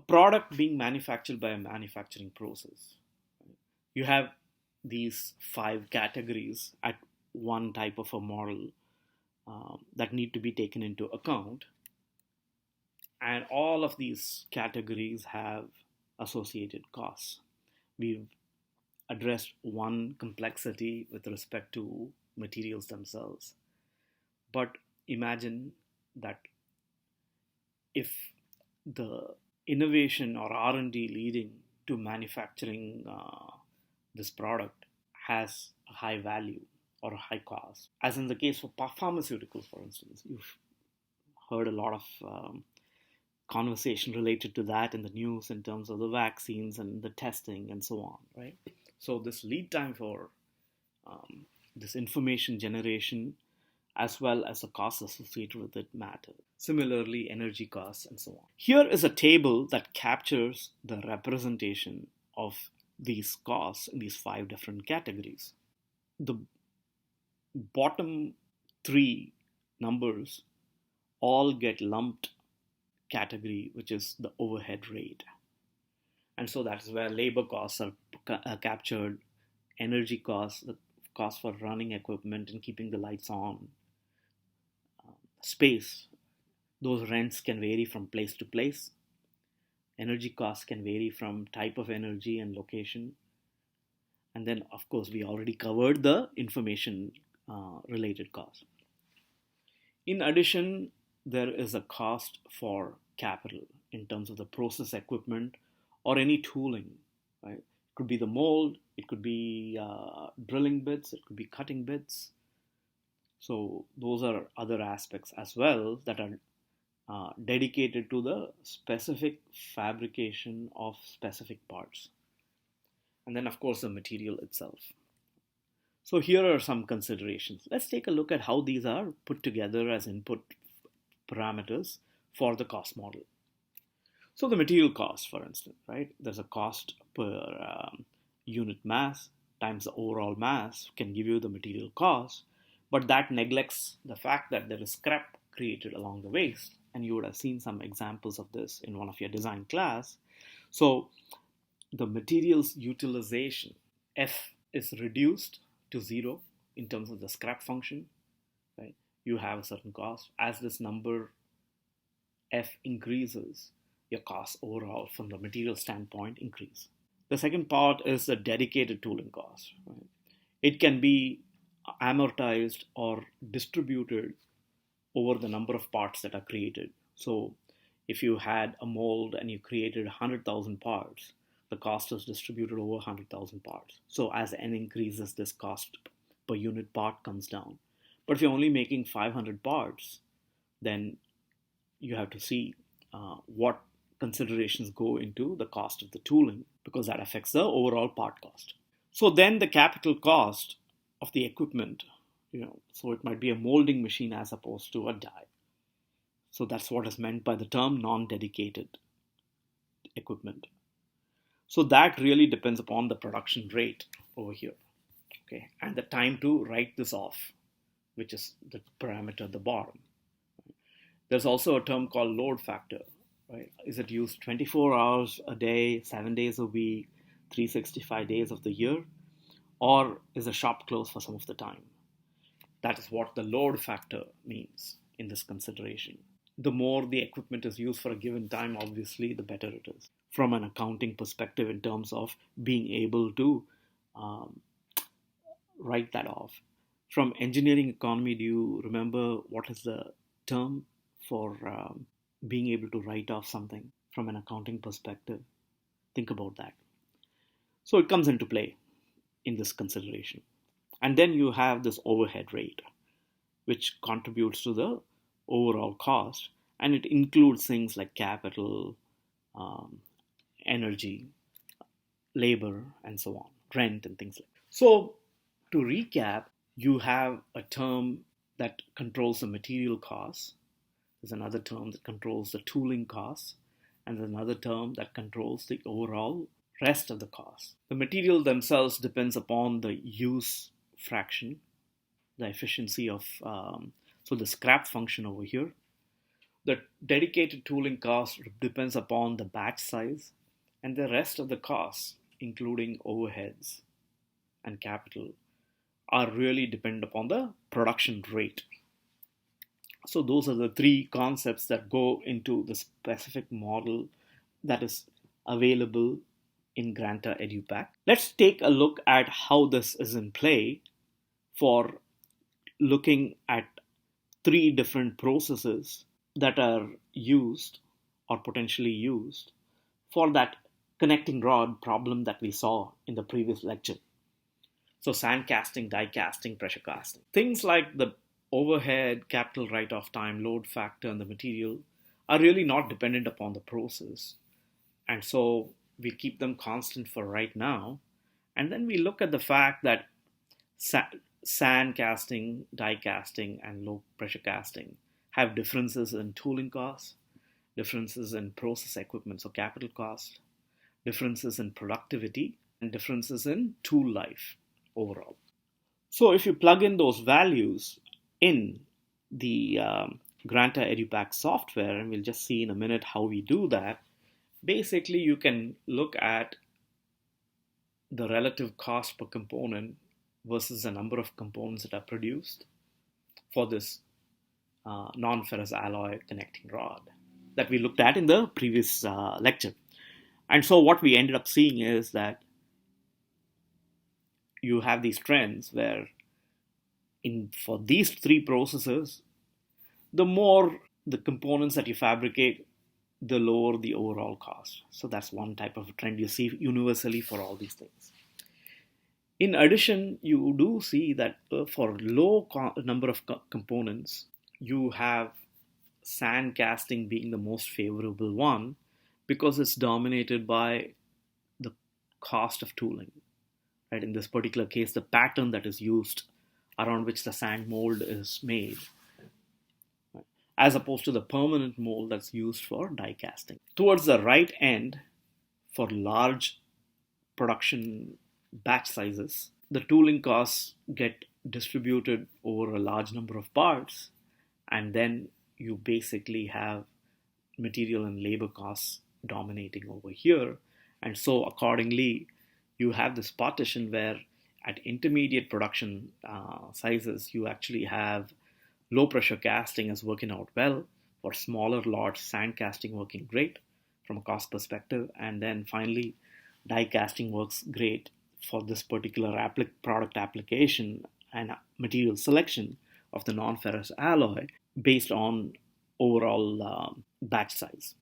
product being manufactured by a manufacturing process. You have these 5 categories at one type of a model that need to be taken into account. And all of these categories have associated costs. We've addressed one complexity with respect to materials themselves. But imagine that if the innovation or R&D leading to manufacturing this product has a high value or a high cost, as in the case for pharmaceuticals, for instance. You've heard a lot of conversation related to that in the news in terms of the vaccines and the testing and so on, right? So this lead time for this information generation as well as the costs associated with it matter. Similarly, energy costs and so on. Here is a table that captures the representation of these costs in these 5 different categories. The bottom 3 numbers all get lumped category, which is the overhead rate. And so that's where labor costs are captured, energy costs, the cost for running equipment and keeping the lights on, space. Those rents can vary from place to place. Energy costs can vary from type of energy and location. And then, of course, we already covered the information related costs. In addition, there is a cost for capital in terms of the process equipment or any tooling, right? It could be the mold, it could be drilling bits, it could be cutting bits. So those are other aspects as well that are dedicated to the specific fabrication of specific parts. And then, of course, the material itself. So here are some considerations. Let's take a look at how these are put together as input parameters for the cost model. So the material cost, for instance, right? There's a cost per unit mass times the overall mass can give you the material cost, but that neglects the fact that there is scrap created along the way. And you would have seen some examples of this in one of your design class. So the materials utilization, F, is reduced to 0 in terms of the scrap function, right? You have a certain cost. As this number F increases, your costs overall from the material standpoint increase. The second part is the dedicated tooling cost, right? It can be amortized or distributed over the number of parts that are created. So if you had a mold and you created 100,000 parts, the cost is distributed over 100,000 parts. So as n increases, this cost per unit part comes down. But if you're only making 500 parts, then you have to see what considerations go into the cost of the tooling, because that affects the overall part cost. So then the capital cost of the equipment, so it might be a molding machine as opposed to a die. So that's what is meant by the term non-dedicated equipment. So that really depends upon the production rate over here, okay, and the time to write this off, which is the parameter at the bottom. There's also a term called load factor, right? Is it used 24 hours a day, 7 days a week, 365 days of the year, or is the shop closed for some of the time? That is what the load factor means in this consideration. The more the equipment is used for a given time, obviously, the better it is from an accounting perspective in terms of being able to write that off. From engineering economy, do you remember what is the term for being able to write off something from an accounting perspective? Think about that. So it comes into play in this consideration. And then you have this overhead rate, which contributes to the overall cost, and it includes things like capital, energy, labor, and so on, rent and things like that. So to recap, you have a term that controls the material costs. There's another term that controls the tooling costs, and there's another term that controls the overall rest of the cost. The material themselves depends upon the use fraction, the efficiency of, so the scrap function over here. The dedicated tooling cost depends upon the batch size, and the rest of the costs, including overheads and capital, are really dependent upon the production rate. So those are the three concepts that go into the specific model that is available in Granta EduPack. Let's take a look at how this is in play for looking at three different processes that are used or potentially used for that connecting rod problem that we saw in the previous lecture. So sand casting, die casting, pressure casting. Things like the overhead, capital write-off time, load factor, and the material are really not dependent upon the process. And so we keep them constant for right now. And then we look at the fact that sand casting, die casting, and low pressure casting have differences in tooling costs, differences in process equipment, so capital cost, differences in productivity, and differences in tool life overall. So if you plug in those values in the Granta EduPack software, and we'll just see in a minute how we do that, basically you can look at the relative cost per component versus the number of components that are produced for this non-ferrous alloy connecting rod that we looked at in the previous lecture. And so what we ended up seeing is that you have these trends where for these three processes, the more the components that you fabricate, the lower the overall cost. So that's one type of trend you see universally for all these things. In addition, you do see that for low number of components, you have sand casting being the most favorable one because it's dominated by the cost of tooling. Right? In this particular case, the pattern that is used around which the sand mold is made, right? As opposed to the permanent mold that's used for die casting. Towards the right end, for large production batch sizes, the tooling costs get distributed over a large number of parts, and then you basically have material and labor costs dominating over here. And so accordingly, you have this partition where at intermediate production sizes, you actually have low pressure casting is working out well. For smaller lots, sand casting working great from a cost perspective. And then finally, die casting works great for this particular product application and material selection of the non-ferrous alloy based on overall batch size.